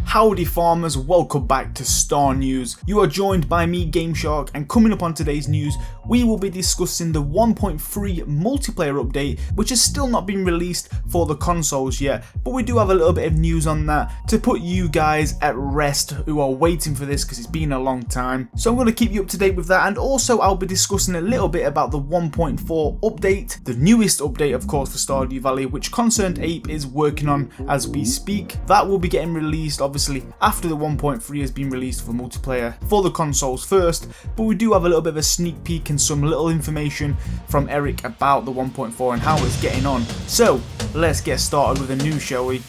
Howdy farmers, welcome back to Star News. You are joined by me, GameShark, and coming up on today's news, we will be discussing the 1.3 multiplayer update, which has still not been released for the consoles yet, but we do have a little bit of news on that to put you guys at rest who are waiting for this because it's been a long time. So I'm going to keep you up to date with that, and also I'll be discussing a little bit about the 1.4 update, the newest update of course for Stardew Valley, which Concerned Ape is working on as we speak. That will be getting released obviously after the 1.3 has been released for multiplayer for the consoles first, but we do have a little bit of a sneak peek and some little information from Eric about the 1.4 and how it's getting on. So let's get started with the news, shall we?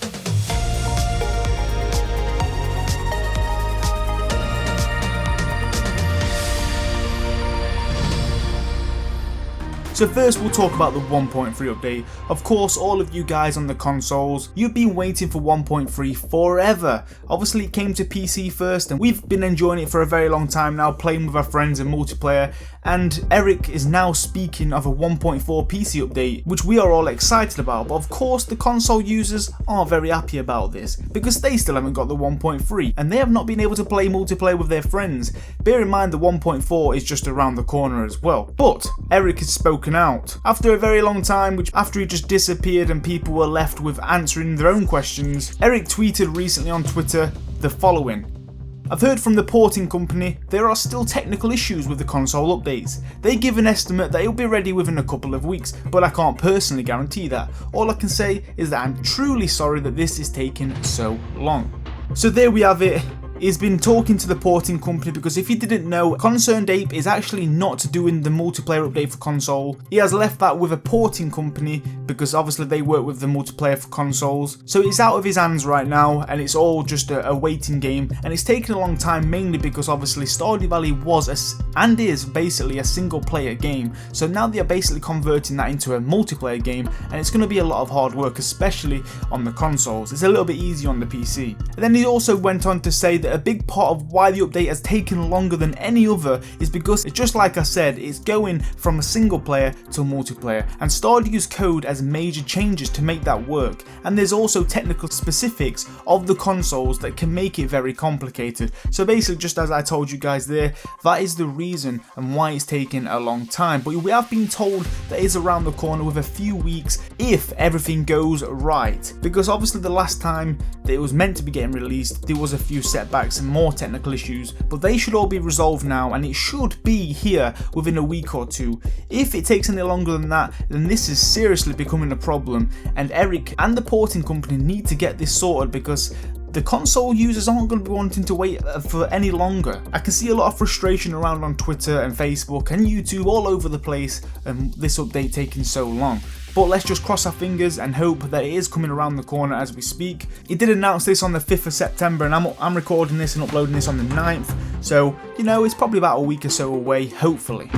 So first we'll talk about the 1.3 update. Of course, all of you guys on the consoles, you've been waiting for 1.3 forever. Obviously it came to PC first and we've been enjoying it for a very long time now, playing with our friends in multiplayer, and Eric is now speaking of a 1.4 PC update, which we are all excited about, but of course the console users are very happy about this because they still haven't got the 1.3 and they have not been able to play multiplayer with their friends. Bear in mind the 1.4 is just around the corner as well. But Eric has spoken out after a very long time, which after he just disappeared and people were left with answering their own questions. Eric tweeted recently on Twitter the following: "I've heard from the porting company there are still technical issues with the console updates. They give an estimate that it'll be ready within a couple of weeks, but I can't personally guarantee that. All I can say is that I'm truly sorry that this is taking so long." So there we have it. He's been talking to the porting company because if you didn't know, Concerned Ape is actually not doing the multiplayer update for console. He has left that with a porting company because obviously they work with the multiplayer for consoles. So it's out of his hands right now and it's all just a waiting game, and it's taken a long time mainly because obviously Stardew Valley was and is basically a single player game. So now they are basically converting that into a multiplayer game, and it's going to be a lot of hard work, especially on the consoles. It's a little bit easier on the PC. And then he also went on to say that a big part of why the update has taken longer than any other is because, just like I said, it's going from a single player to multiplayer, and Stardew's code has major changes to make that work, and there's also technical specifics of the consoles that can make it very complicated. So basically, just as I told you guys there, that is the reason and why it's taking a long time, but we have been told that it's around the corner with a few weeks if everything goes right, because obviously the last time that it was meant to be getting released there was a few setbacks and more technical issues, but they should all be resolved now and it should be here within a week or two. If it takes any longer than that, then this is seriously becoming a problem, and Eric and the porting company need to get this sorted because the console users aren't going to be wanting to wait for any longer. I can see a lot of frustration around on Twitter and Facebook and YouTube all over the place, and this update taking so long. But let's just cross our fingers and hope that it is coming around the corner as we speak. He did announce this on the 5th of September and I'm recording this and uploading this on the 9th. So, you know, it's probably about a week or so away, hopefully.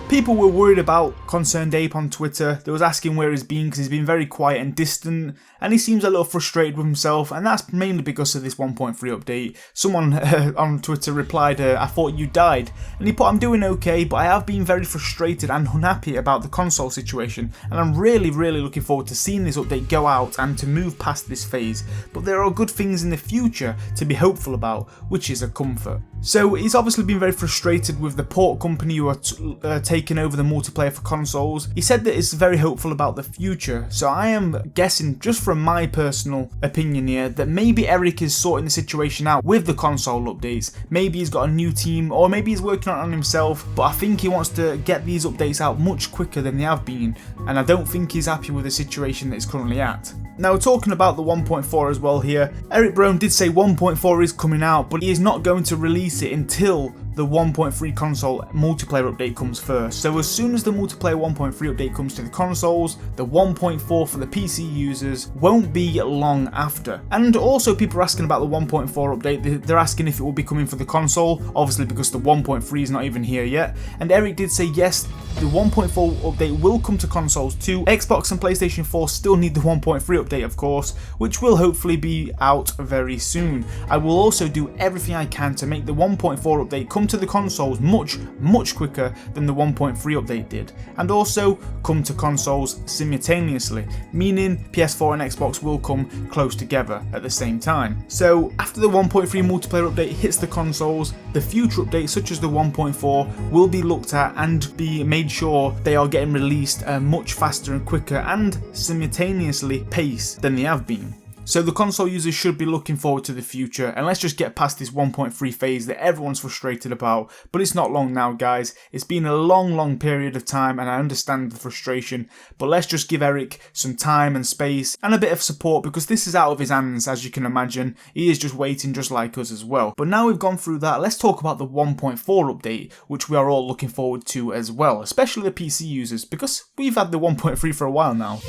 People were worried about Concerned Ape on Twitter. They was asking where he's been because he's been very quiet and distant, and he seems a little frustrated with himself, and that's mainly because of this 1.3 update. Someone on Twitter replied, "I thought you died," and he put, "I'm doing okay, but I have been very frustrated and unhappy about the console situation, and I'm really looking forward to seeing this update go out and to move past this phase, but there are good things in the future to be hopeful about, which is a comfort." So he's obviously been very frustrated with the port company who are taking over the multiplayer for consoles. He said that it's very hopeful about the future, so I am guessing, just from my personal opinion here, that maybe Eric is sorting the situation out with the console updates. Maybe he's got a new team, or maybe he's working on it himself, but I think he wants to get these updates out much quicker than they have been, and I don't think he's happy with the situation that he's currently at. Now, talking about the 1.4 as well here, Eric Brown did say 1.4 is coming out, but he is not going to release it until the 1.3 console multiplayer update comes first. So as soon as the multiplayer 1.3 update comes to the consoles, the 1.4 for the PC users won't be long after. And also people are asking about the 1.4 update. They're asking if it will be coming for the console, obviously because the 1.3 is not even here yet. And Eric did say yes, the 1.4 update will come to consoles too. Xbox and PlayStation 4 still need the 1.3 update, of course, which will hopefully be out very soon. I will also do everything I can to make the 1.4 update come come to the consoles much quicker than the 1.3 update did, and also come to consoles simultaneously, meaning PS4 and Xbox will come close together at the same time. So after the 1.3 multiplayer update hits the consoles, the future updates such as the 1.4 will be looked at and be made sure they are getting released much faster and quicker and simultaneously pace than they have been. So the console users should be looking forward to the future, and let's just get past this 1.3 phase that everyone's frustrated about. But it's not long now, guys. It's been a long period of time, and I understand the frustration, but let's just give Eric some time and space and a bit of support, because this is out of his hands, as you can imagine. He is just waiting just like us as well. But now we've gone through that, let's talk about the 1.4 update, which we are all looking forward to as well, especially the PC users, because we've had the 1.3 for a while now.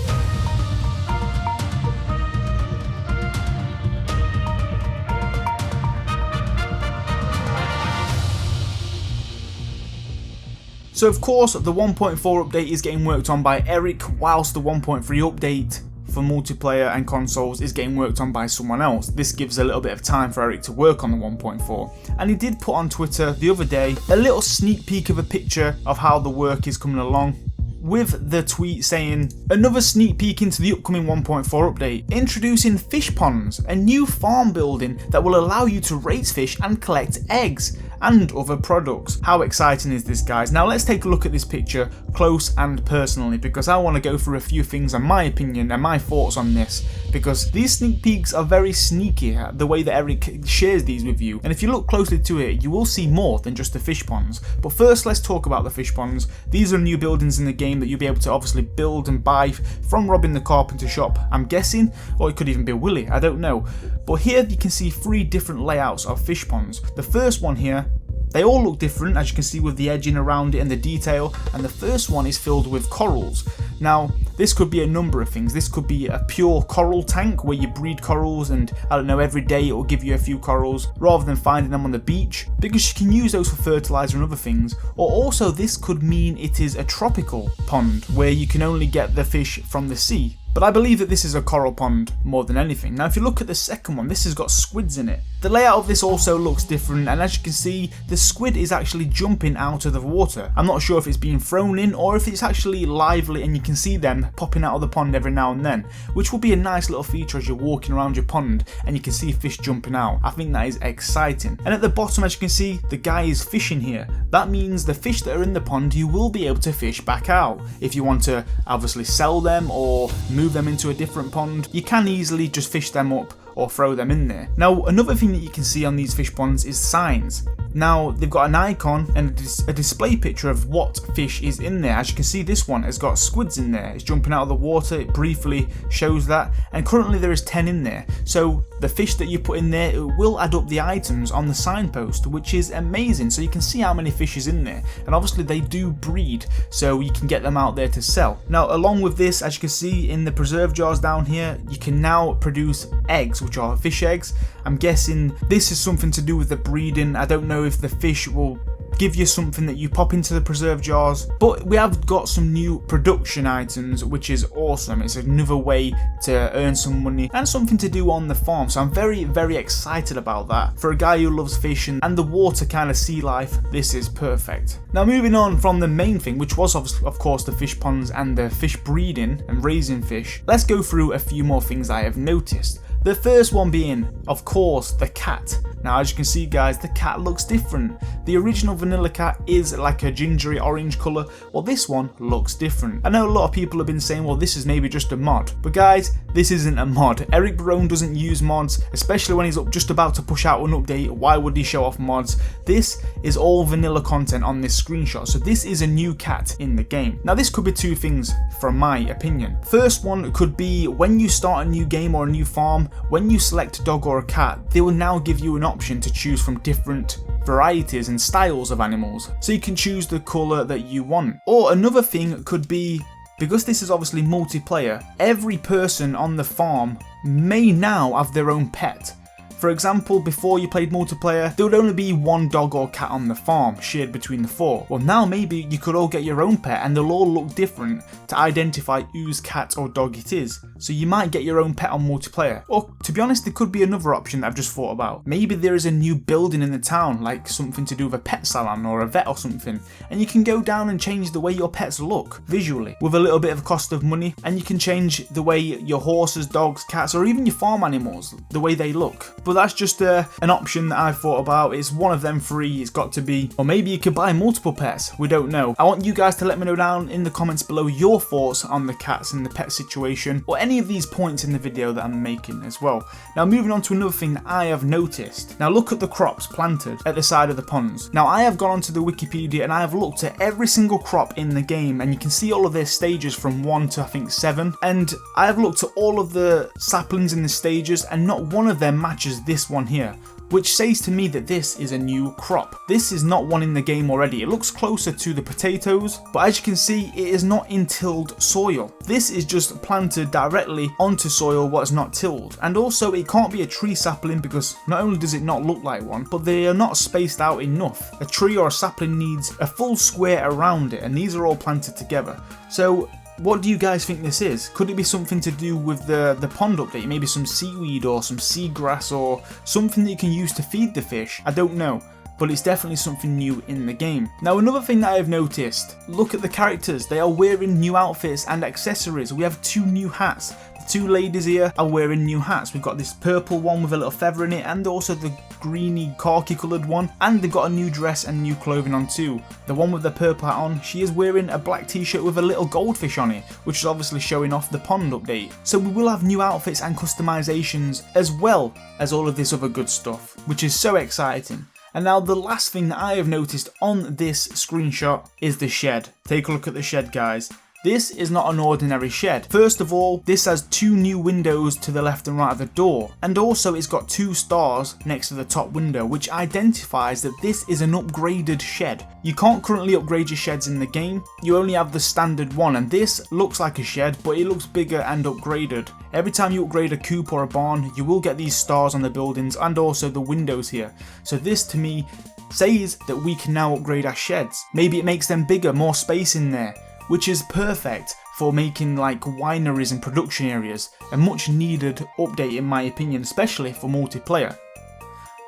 So of course the 1.4 update is getting worked on by Eric, whilst the 1.3 update for multiplayer and consoles is getting worked on by someone else. This gives a little bit of time for Eric to work on the 1.4. And he did put on Twitter the other day a little sneak peek of a picture of how the work is coming along, with the tweet saying, "Another sneak peek into the upcoming 1.4 update, introducing fish ponds, a new farm building that will allow you to raise fish and collect eggs and other products." How exciting is this, guys? Now let's take a look at this picture close and personally, because I want to go through a few things and my opinion and my thoughts on this, because these sneak peeks are very sneaky, the way that Eric shares these with you, and if you look closely to it you will see more than just the fish ponds. But first let's talk about the fish ponds. These are new buildings in the game that you'll be able to obviously build and buy from robbing the carpenter shop, I'm guessing, or it could even be Willy, I don't know. But here you can see 3 different layouts of fish ponds. The first one here, they all look different, as you can see, with the edging around it and the detail, and the first one is filled with corals. Now this could be a number of things. This could be a pure coral tank where you breed corals, and I don't know, every day it will give you a few corals rather than finding them on the beach, because you can use those for fertilizer and other things. Or also this could mean it is a tropical pond where you can only get the fish from the sea. But I believe that this is a coral pond more than anything. Now if you look at the second one, this has got squids in it. The layout of this also looks different, and as you can see, the squid is actually jumping out of the water. I'm not sure if it's being thrown in or if it's actually lively and you can see them popping out of the pond every now and then, which will be a nice little feature as you're walking around your pond and you can see fish jumping out. I think that is exciting. And at the bottom, as you can see, the guy is fishing here. That means the fish that are in the pond you will be able to fish back out. If you want to obviously sell them or move them into a different pond, you can easily just fish them up or throw them in there. Now another thing that you can see on these fish ponds is signs. Now they've got an icon and a display picture of what fish is in there. As you can see, this one has got squids in there. It's jumping out of the water, it briefly shows that, and currently there is 10 in there. So the fish that you put in there, it will add up the items on the signpost, which is amazing. So you can see how many fish is in there, and obviously they do breed, so you can get them out there to sell. Now along with this, as you can see in the preserve jars down here, you can now produce eggs, which are fish eggs. I'm guessing this is something to do with the breeding. I don't know if the fish will give you something that you pop into the preserve jars, but we have got some new production items, which is awesome. It's another way to earn some money and something to do on the farm, so I'm very excited about that. For a guy who loves fish and the water kind of sea life, this is perfect. Now moving on from the main thing, which was of course the fish ponds and the fish breeding and raising fish, let's go through a few more things I have noticed. The first one being, of course, the cat. Now as you can see, guys, the cat looks different. The original vanilla cat is like a gingery orange colour, while this one looks different. I know a lot of people have been saying, well, this is maybe just a mod, but guys, this isn't a mod. Eric Barone doesn't use mods, especially when he's just about to push out an update. Why would he show off mods? This is all vanilla content on this screenshot, so this is a new cat in the game. Now this could be 2 things from my opinion. First one could be when you start a new game or a new farm, when you select a dog or a cat, they will now give you an option to choose from different varieties and styles of animals, so you can choose the colour that you want. Or another thing could be, because this is obviously multiplayer, every person on the farm may now have their own pet. For example, before you played multiplayer, there would only be one dog or cat on the farm, shared between the 4. Well, now maybe you could all get your own pet and they'll all look different to identify whose cat or dog it is. So you might get your own pet on multiplayer. Or, to be honest, there could be another option that I've just thought about. Maybe there is a new building in the town, like something to do with a pet salon or a vet or something, and you can go down and change the way your pets look, visually, with a little bit of cost of money, and you can change the way your horses, dogs, cats, or even your farm animals, the way they look. But that's just an option that I've thought about. It's one of them 3, it's got to be. Or maybe you could buy multiple pets, we don't know. I want you guys to let me know down in the comments below your thoughts on the cats and the pet situation, or any of these points in the video that I'm making as well. Now moving on to another thing that I have noticed. Now look at the crops planted at the side of the ponds. Now I have gone onto the Wikipedia and I have looked at every single crop in the game, and you can see all of their stages from 1 to I think 7, and I have looked at all of the saplings in the stages and not one of them matches this one here, which says to me that this is a new crop. This is not one in the game already. It looks closer to the potatoes, but as you can see, it is not in tilled soil. This is just planted directly onto soil what is not tilled. And also it can't be a tree sapling because not only does it not look like one, but they are not spaced out enough. A tree or a sapling needs a full square around it, and these are all planted together. So what do you guys think this is? Could it be something to do with the pond update? Maybe some seaweed or some seagrass or something that you can use to feed the fish? I don't know, but it's definitely something new in the game. Now another thing that I have noticed, look at the characters. They are wearing new outfits and accessories. We have 2 new hats. The 2 ladies here are wearing new hats. We've got this purple one with a little feather in it, and also the greeny khaki coloured one, and they've got a new dress and new clothing on too. The one with the purple hat on, she is wearing a black t-shirt with a little goldfish on it, which is obviously showing off the pond update. So we will have new outfits and customizations as well as all of this other good stuff, which is so exciting. And now the last thing that I have noticed on this screenshot is the shed. Take a look at the shed, guys. This is not an ordinary shed. First of all, this has 2 new windows to the left and right of the door, and also it's got 2 stars next to the top window, which identifies that this is an upgraded shed. You can't currently upgrade your sheds in the game, you only have the standard one, and this looks like a shed, but it looks bigger and upgraded. Every time you upgrade a coop or a barn, you will get these stars on the buildings and also the windows here. So this to me says that we can now upgrade our sheds. Maybe it makes them bigger, more space in there, which is perfect for making like wineries and production areas. A much needed update in my opinion, especially for multiplayer.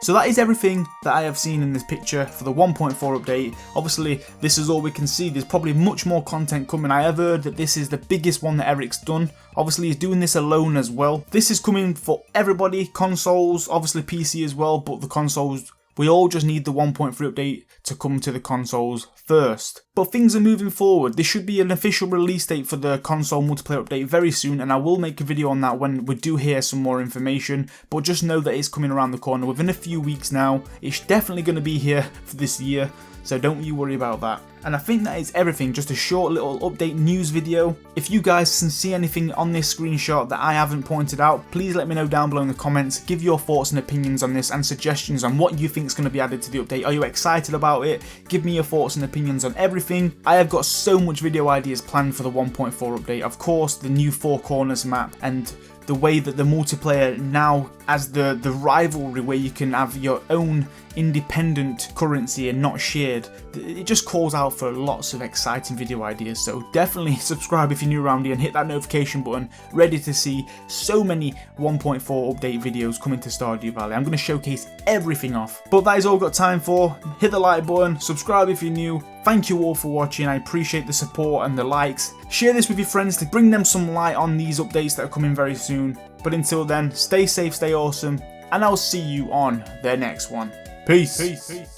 So that is everything that I have seen in this picture for the 1.4 update. Obviously this is all we can see, there's probably much more content coming. I have heard that this is the biggest one that Eric's done. Obviously he's doing this alone as well. This is coming for everybody, consoles, obviously PC as well, but the consoles, we all just need the 1.3 update to come to the consoles first. But things are moving forward. There should be an official release date for the console multiplayer update very soon, and I will make a video on that when we do hear some more information. But just know that it's coming around the corner within a few weeks now. It's definitely going to be here for this year, so don't you worry about that. And I think that is everything, just a short little update news video. If you guys can see anything on this screenshot that I haven't pointed out, please let me know down below in the comments. Give your thoughts and opinions on this and suggestions on what you think is going to be added to the update. Are you excited about it? Give me your thoughts and opinions on everything. I have got so much video ideas planned for the 1.4 update. Of course, the new 4 corners map and the way that the multiplayer now as the rivalry where you can have your own independent currency and not shared. It just calls out for lots of exciting video ideas, so definitely subscribe if you're new around here and hit that notification button, ready to see so many 1.4 update videos coming to Stardew Valley. I'm going to showcase everything off. But that is all I've got time for. Hit the like button, subscribe if you're new. Thank you all for watching, I appreciate the support and the likes. Share this with your friends to bring them some light on these updates that are coming very soon. But until then, stay safe, stay awesome, and I'll see you on the next one. Peace.